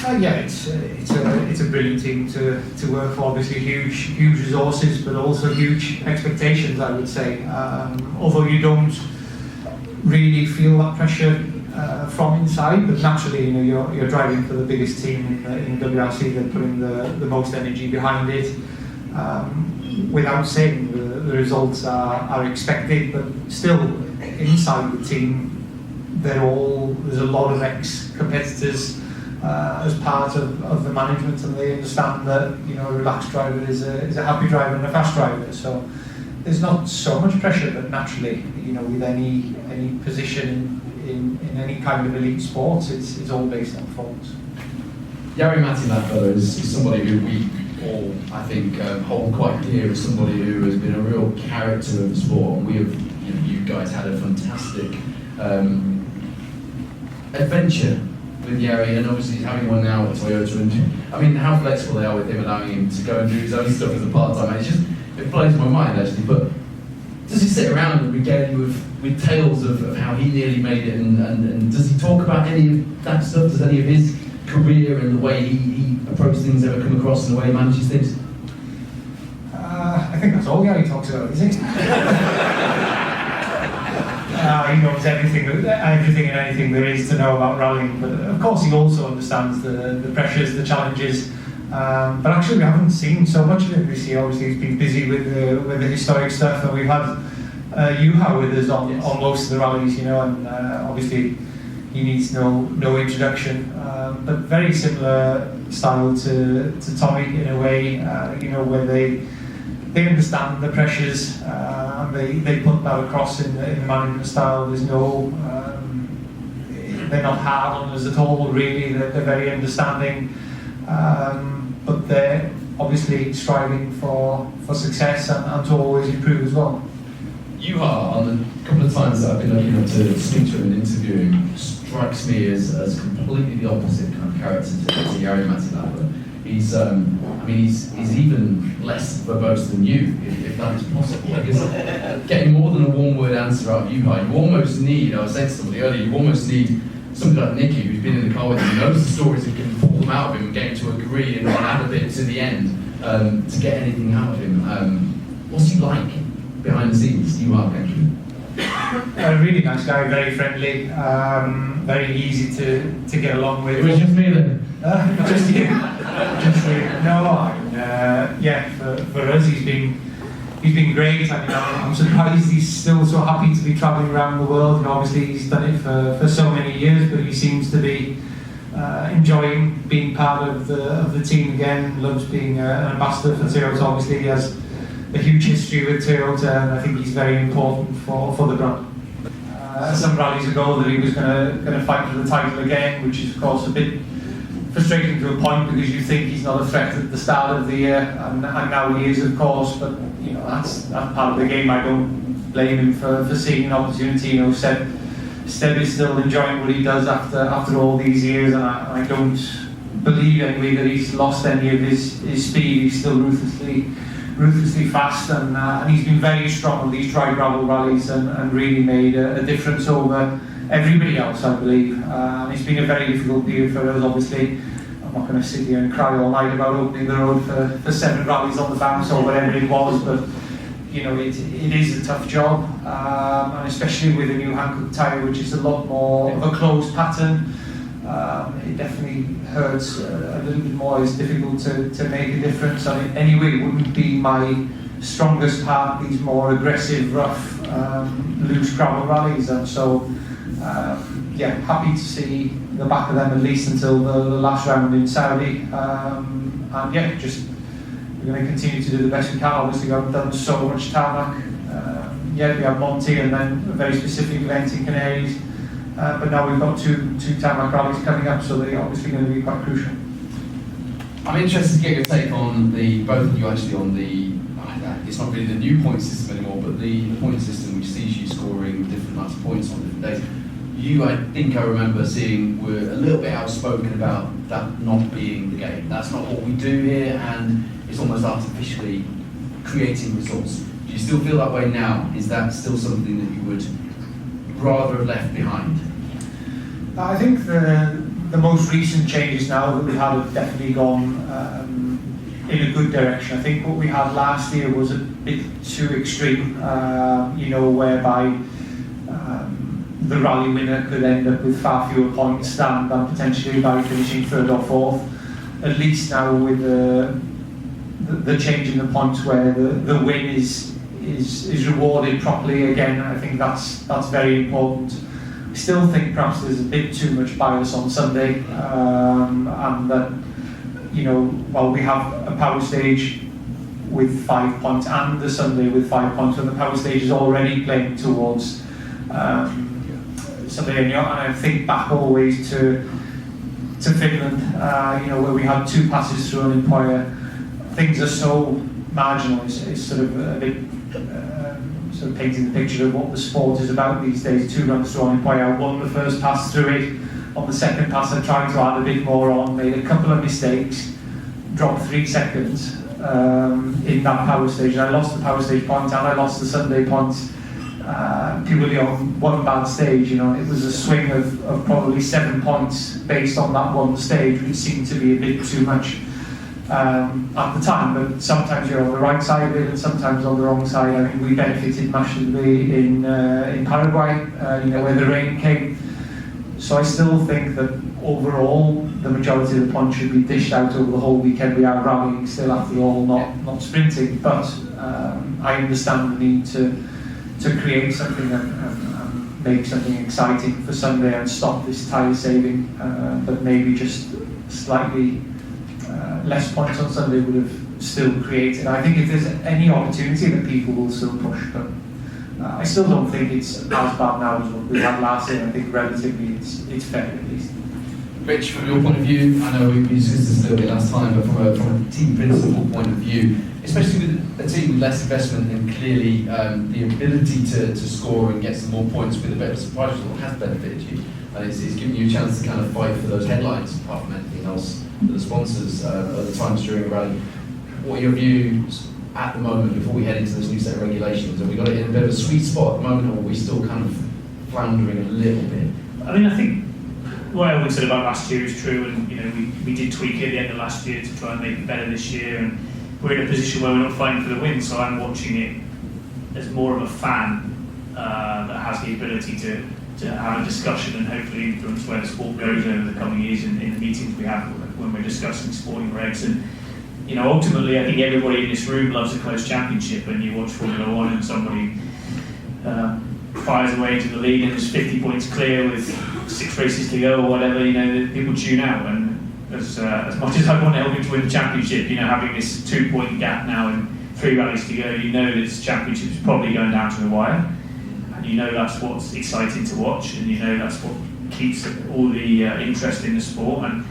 It's a brilliant team to work for. Obviously, huge resources, but also huge expectations, I would say. Although you don't really feel that pressure from inside, but naturally, you're driving for the biggest team in WRC. They're putting the most energy behind it. without saying the results are expected, but still inside the team, there's a lot of ex-competitors as part of the management, and they understand that a relaxed driver is a happy driver and a fast driver. So there's not so much pressure, but naturally, with any position in any kind of elite sports, it's all based on performance. Jari Matti is somebody who we all, I think, hold quite dear as somebody who has been a real character of the sport, and we have, you guys had a fantastic adventure with Jari, and obviously he's having one now at Toyota. And I mean, how flexible they are with him, allowing him to go and do his own stuff as a part-time. It blows my mind actually. But does he sit around and regale you with tales of how he nearly made it, and does he talk about any of that stuff? Does any of his career and the way he approaches things ever come across, and the way he manages things? I think that's all Jari talks about, isn't he? He knows everything and anything there is to know about rallying, but of course he also understands the pressures, the challenges. But actually we haven't seen so much of him this year. Obviously he's been busy with the historic stuff, and we've had Juha with us on most of the rallies, and obviously he needs no introduction. But very similar style to Tommy in a way, where they understand the pressures, and they put that across in the management style. There's no, they're not hard on us at all, really. They're very understanding, but they're obviously striving for success and to always improve as well. You are, on the couple of times that I've been lucky enough to speak to him and interview him, strikes me as completely the opposite kind of character to Jari Matti. He's even less verbose than you, if that is possible. Because getting more than a one-word answer out of you almost need, I was saying to somebody earlier, you almost need somebody like Nicky, who's been in the car with him, knows the stories and can pull them out of him and get him to agree and add a bit to the end to get anything out of him. What's he like behind the scenes? You are, thank you. A really nice guy, very friendly, very easy to get along with. It was just me then. Just you. No, for us he's been great. I mean, I'm surprised he's still so happy to be travelling around the world. Obviously he's done it for so many years, but he seems to be enjoying being part of the team again. Loves being an ambassador for Toyota. Obviously he has a huge history with Toyota, and I think he's very important for the brand. Some rallies ago that he was going to fight for the title again, which is of course a bit frustrating to a point, because you think he's not a threat at the start of the year, and now he is, of course. But that's part of the game. I don't blame him for seeing an opportunity. Seb is still enjoying what he does after all these years, and I don't believe anyway that he's lost any of his speed. He's still ruthlessly fast, and he's been very strong on these dry gravel rallies and really made a difference over everybody else, I believe. It's been a very difficult period for us, obviously. I'm not going to sit here and cry all night about opening the road for 7 rallies on the bounce or whatever it was, but it is a tough job, and especially with a new Hankook tyre, which is a lot more of a closed pattern. It definitely hurts a little bit more. It's difficult to make a difference. I mean, anyway, it wouldn't be my strongest part, these more aggressive, rough, loose gravel rallies, and so happy to see the back of them at least until the last round in Saudi, and we're going to continue to do the best we can. Obviously we haven't done so much tarmac yet. We have Monty and then a very specific event in Canaries, but now we've got two tarmac rallies coming up, so they're obviously going to be quite crucial. I'm interested to get your take on both of you actually on it's not really the new point system anymore, but the point system which sees you scoring different amounts of points on different days. You, I think I remember seeing, were a little bit outspoken about that not being the game. That's not what we do here, and it's almost artificially creating results. Do you still feel that way now? Is that still something that you would rather have left behind? I think the most recent changes now that we've had have definitely gone in a good direction. I think what we had last year was a bit too extreme, whereby the rally winner could end up with far fewer points than potentially by finishing 3rd or 4th. At least now with the changing the points where the win is rewarded properly. Again, I think that's very important. I still think perhaps there's a bit too much bias on Sunday, and that, you know, while we have a power stage with 5 points and the Sunday with 5 points, when the power stage is already playing towards Sunday, and I think back always to Finland, you know, where we had 2 passes through an umpire. Things are so marginal. It's sort of a bit sort of painting the picture of what the sport is about these days. 2 runs through an umpire. I won the first pass through it. On the second pass, I tried to add a bit more on, made a couple of mistakes, dropped 3 seconds in that power stage. And I lost the power stage point and I lost the Sunday points purely on one bad stage. You know, it was a swing of probably 7 points based on that one stage, which seemed to be a bit too much at the time. But sometimes you're on the right side of it, and sometimes on the wrong side. I mean, we benefited massively in Paraguay, you know, where the rain came. So I still think that overall the majority of the points should be dished out over the whole weekend. We are rallying still, after all, not sprinting. But I understand the need to create something and make something exciting for Sunday and stop this tyre saving, but maybe just slightly less points on Sunday would have still created. I think if there's any opportunity, that people will still push, but I still don't think it's as bad now as what we had last year. I think relatively it's fair at least. Rich, from your point of view, I know we discussed this a little bit last time, but from a team principle point of view, especially with a team with less investment and clearly the ability to score and get some more points with a better surprise result has benefited you, and it's given you a chance to kind of fight for those headlines apart from anything else for the sponsors at the times during the rally. What are your views at the moment before we head into this new set of regulations? Have we got it in a bit of a sweet spot at the moment, or are we still kind of floundering a little bit? I mean, I think what Elfyn said about last year is true, and you know, we did tweak it at the end of last year to try and make it better this year, and we're in a position where we're not fighting for the win, so I'm watching it as more of a fan that has the ability to have a discussion and hopefully influence where the sport goes over the coming years in the meetings we have when we're discussing sporting regs. And you know, ultimately I think everybody in this room loves a close championship, and you watch Formula 1 and somebody fires away into the lead and is 50 points clear with 6 races to go or whatever, you know, people tune out. And as much as I want Elfyn to win the championship, you know, having this 2-point gap now and 3 rallies to go, you know this championship is probably going down to the wire, and you know that's what's exciting to watch, and you know that's what keeps all the interest in the sport. And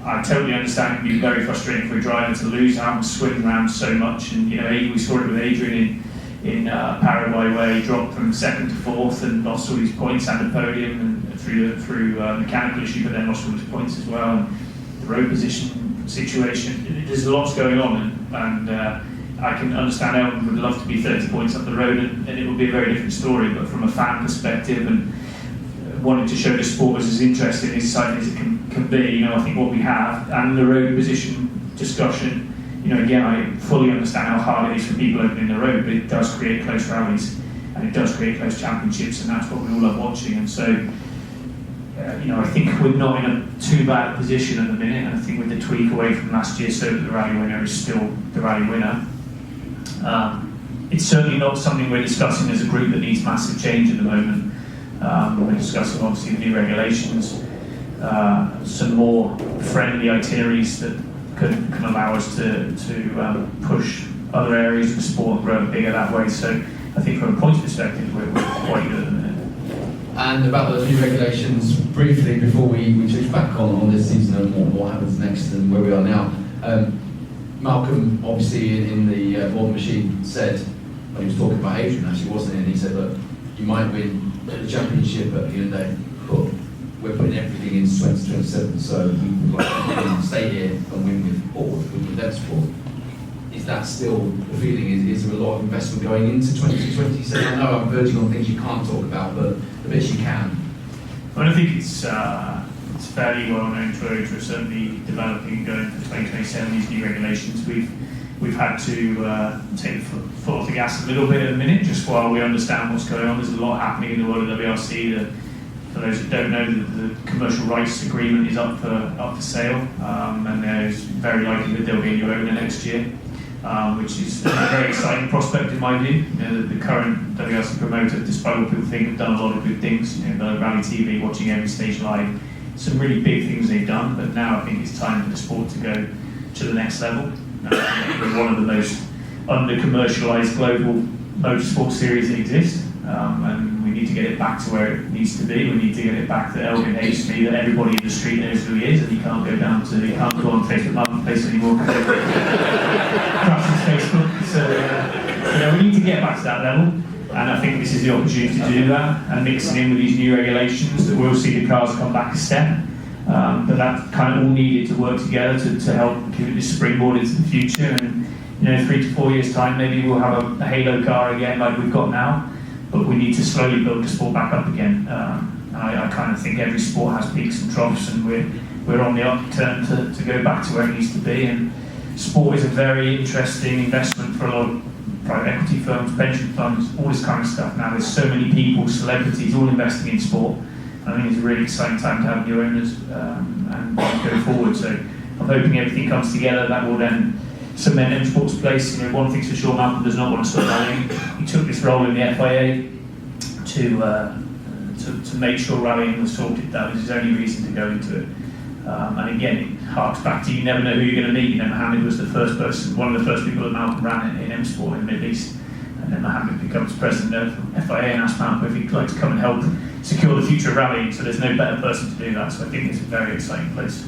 I totally understand it can be very frustrating for a driver to lose out and swing around so much. And you know, we saw it with Adrian in Paraguay, where he dropped from 2nd to 4th and lost all his points and the podium and through mechanical issue, but then lost all his points as well. And the road position situation, there's lots going on, and I can understand Elfyn would love to be 30 points up the road, and it would be a very different story. But from a fan perspective and wanting to show the sport as interesting and exciting as it can be, you know, I think what we have and the road position discussion, you know, again, I fully understand how hard it is for people opening the road, but it does create close rallies and it does create close championships, and that's what we all love watching. And so, you know, I think we're not in a too bad a position at the minute, and I think with the tweak away from last year, so that the rally winner is still the rally winner. It's certainly not something we're discussing as a group that needs massive change at the moment. We're discussing obviously the new regulations, some more friendly itineraries that can allow us to push other areas of the sport and grow bigger that way. So I think from a points perspective, we're quite good at the minute. And about those new regulations, briefly before we touch back on this season and what happens next and where we are now. Malcolm, obviously in the Modern Machine, said, when he was talking about Adrian actually, wasn't he? And he said, look, you might win the championship at the end of the day, but we're putting everything into 2027, so we would like to stay here and win with them sport. Is that still the feeling? Is there a lot of investment going into 2027? I know I'm verging on things you can't talk about, but the bits you can. I don't think it's fairly well known to Rotor, certainly developing and going for 2027, these new regulations. We've had to take the foot off the gas a little bit at the minute, just while we understand what's going on. There's a lot happening in the world of WRC. For those that don't know, the commercial rights agreement is up for sale, and there's very likely that there'll be a new owner next year. which is a very exciting prospect in my view. You know, the current WRC promoter, despite what people think, have done a lot of good things. You know, Rally TV, watching every stage live, some really big things they've done. But now I think it's time for the sport to go to the next level. We're one of the most under-commercialised global motorsport series that exist, and we need to get it back to where it needs to be. We need to get it back to Elfyn HD, that everybody in the street knows who he is, and he can't go on Facebook Marketplace anymore because everybody crashes Facebook. So we need to get back to that level, and I think this is the opportunity to do that, and mixing in with these new regulations that we'll see the cars come back a step. But that kind of all needed to work together to help give it this springboard into the future. And 3 to 4 years time, maybe we'll have a halo car again like we've got now. But we need to slowly build the sport back up again. I kind of think every sport has peaks and troughs, and we're on the upturn to go back to where it needs to be. And sport is a very interesting investment for a lot of private equity firms, pension funds, all this kind of stuff. Now there's so many people, celebrities, all investing in sport. I think it's a really exciting time to have new owners and go forward. So I'm hoping everything comes together. That will then cement M Sport's place. One thing's for sure, Malcolm does not want to stop rallying. He took this role in the FIA to make sure rallying was sorted. That was his only reason to go into it. And again, it harks back to you never know who you're going to meet. Mohammed was the first person, one of the first people that Malcolm ran in M Sport in the Middle East. And then Mohammed becomes president of FIA and asked Malcolm if he'd like to come and help secure the future of rallying. So there's no better person to do that. So I think it's a very exciting place.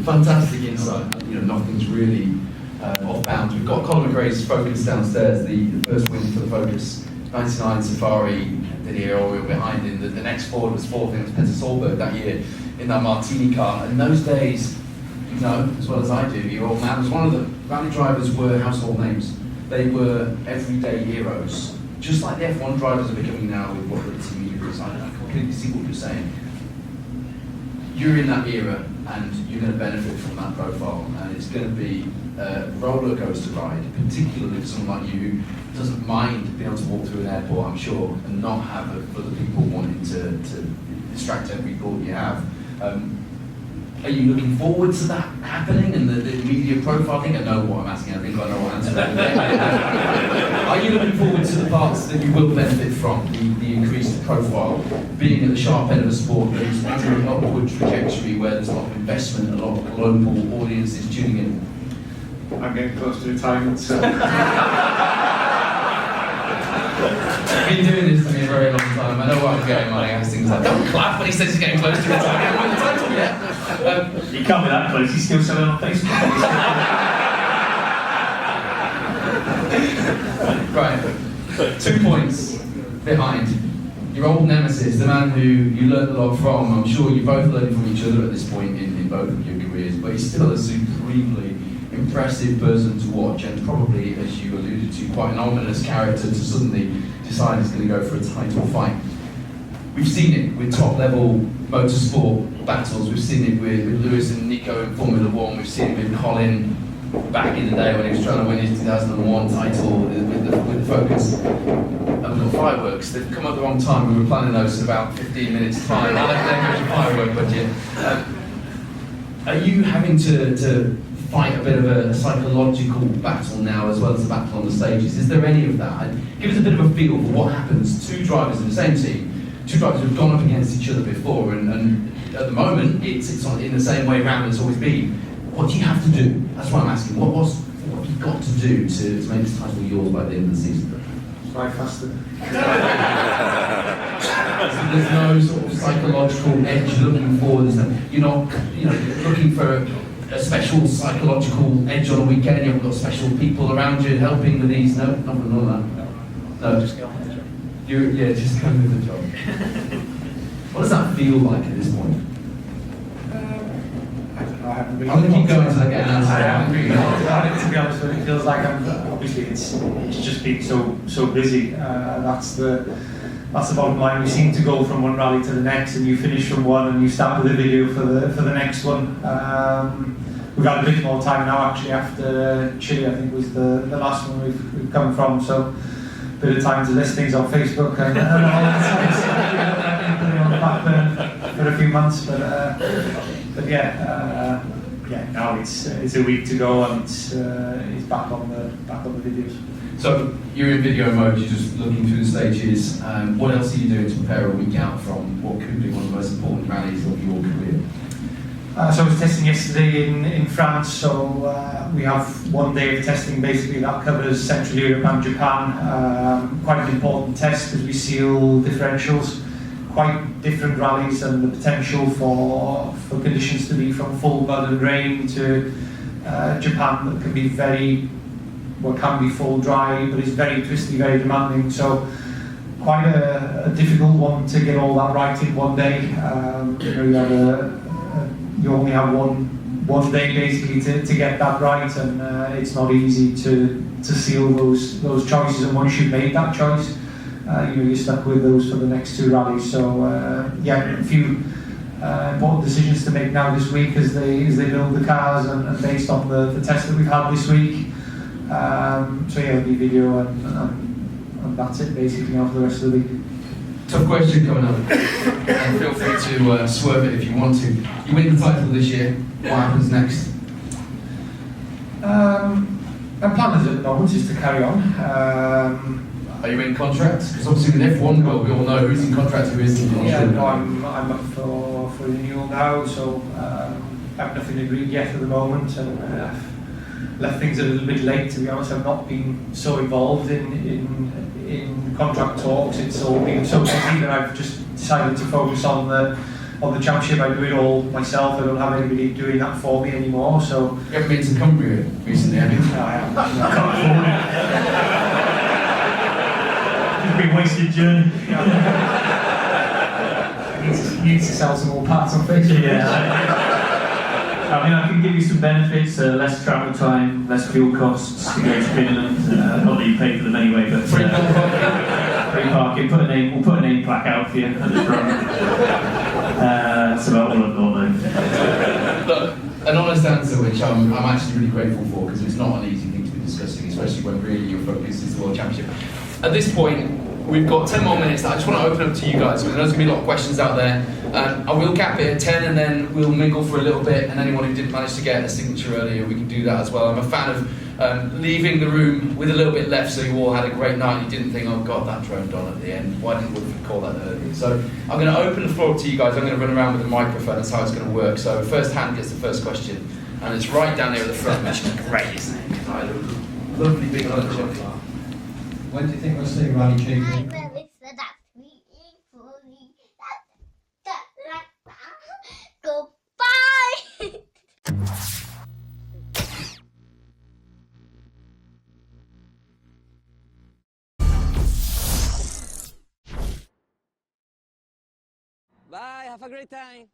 Fantastic insight. Nothing's really off bounds. We've got Colin McRae's Focus downstairs, the first win for the Focus 99 Safari video we were behind him. The next Ford was fourth, I think it was Peter Solberg that year in that Martini car. And those days, as well as I do, your old man was one of the rally drivers were household names. They were everyday heroes. Just like the F1 drivers are becoming now with what the TV is. I completely see what you're saying. You're in that era and you're going to benefit from that profile, and it's going to be a roller coaster ride, particularly for someone like you who doesn't mind being able to walk through an airport, I'm sure, and not have other people wanting to distract every thought you have. Are you looking forward to that happening and the media profile thing? I know what I'm asking, I think I know what answer. Are you looking forward to the parts that you will benefit from, the increased profile, being at the sharp end of the sport that is entering an upward trajectory where there's a lot of investment, a lot of global audiences tuning in? I'm getting close to retirement, so... I've been doing this for a very long time. I know what I'm getting when I ask things like, don't clap when he says he's getting close to retirement. I haven't got the title yet. You can't be that close, he's still selling on Facebook. Right, 2 points behind. Your old nemesis, the man who you learned a lot from. I'm sure you both learned from each other at this point in both of your careers, but he's still a supremely impressive person to watch, and probably, as you alluded to, quite an ominous character to suddenly decide he's going to go for a title fight. We've seen it with top-level motorsport battles. We've seen it with Lewis and Nico in Formula One. We've seen it with Colin back in the day when he was trying to win his 2001 title with the Focus. And we've got fireworks. They've come at the wrong time. We were planning those in about 15 minutes' time. There goes your firework budget. Are you having to fight a bit of a psychological battle now, as well as the battle on the stages? Is there any of that? And give us a bit of a feel for what happens. Two drivers in the same team, two drivers who've gone up against each other before, and at the moment it's in the same way round as it's always been. What do you have to do? That's what I'm asking. What have you got to do to make this title yours by the end of the season? Fly faster. There's no sort of psychological edge looking forward. You're not, looking for a special psychological edge on a weekend. You haven't got special people around you helping with these. No, none of that. No, just go on. Just go with the job. What does that feel like at this point? I don't know. I haven't really. I'm going to keep going until I get an answer. I haven't really thought about it, to be honest with you. It feels like obviously it's just been so busy. That's the bottom line. We seem to go from one rally to the next, and you finish from one, and you start with a video for the next one. We've had a bit more time now, actually, after Chile. I think was the last one we've come from. So a bit of time to list things on Facebook and all that stuff. Put it on the back burner for a few months, but yeah, yeah, now it's a week to go, and it's back on the videos. So you're in video mode, you're just looking through the stages. What else are you doing to prepare a week out from what could be one of the most important rallies of your career? So I was testing yesterday in France, so we have 1 day of testing basically that covers Central Europe and Japan. Quite an important test because we seal differentials. Quite different rallies, and the potential for conditions to be from full mud and rain to Japan that can be can be full dry, but it's very twisty, very demanding. So quite a difficult one to get all that right in 1 day. You only have one day basically to get that right, and it's not easy to seal those choices. And once you've made that choice, you're stuck with those for the next 2 rallies. So a few important decisions to make now this week as they build the cars, and based on the test that we've had this week. It'll be video, and that's it basically now for the rest of the week. Tough question coming up, and feel free to swerve it if you want to. You win the title this year, what happens next? My plan is at the moment is to carry on. Are you in contract? Because obviously with F1 goal, we all know who's in contract, who isn't. Yeah, no, I'm up for renewal now, so I have nothing agreed yet at the moment, and left things a little bit late, to be honest. I've not been so involved in contract talks. It's all been so busy that I've just decided to focus on the championship. I do it all myself. I don't have anybody doing that for me anymore. So you haven't been to Cumbria recently, have you? No, I haven't. I can't afford it. It's been a wasted journey. Need to sell some more parts on Facebook. Yeah. I mean, I can give you some benefits: less travel time, less fuel costs to go to Finland. Not that you pay for them anyway, but free parking. We'll put a name plaque out for you at the front. That's about all I've got though. Look, an honest answer, which I'm actually really grateful for, because it's not an easy thing to be discussing, especially when really your focus is the World Championship. At this point, we've got 10 more minutes. I just want to open up to you guys, because there's going to be a lot of questions out there. I will cap it at 10, and then we'll mingle for a little bit, and anyone who didn't manage to get a signature earlier, we can do that as well. I'm a fan of leaving the room with a little bit left, so you all had a great night and you didn't think, oh god, that droned on at the end. Why didn't we call that earlier? So I'm going to open the floor to you guys. I'm going to run around with a microphone. That's how it's going to work. So first hand gets the first question, and it's right down here at the front, which is great, isn't it? Lovely big lunch. When do you think we'll see Rally Cheeky? Goodbye! Bye, have a great time.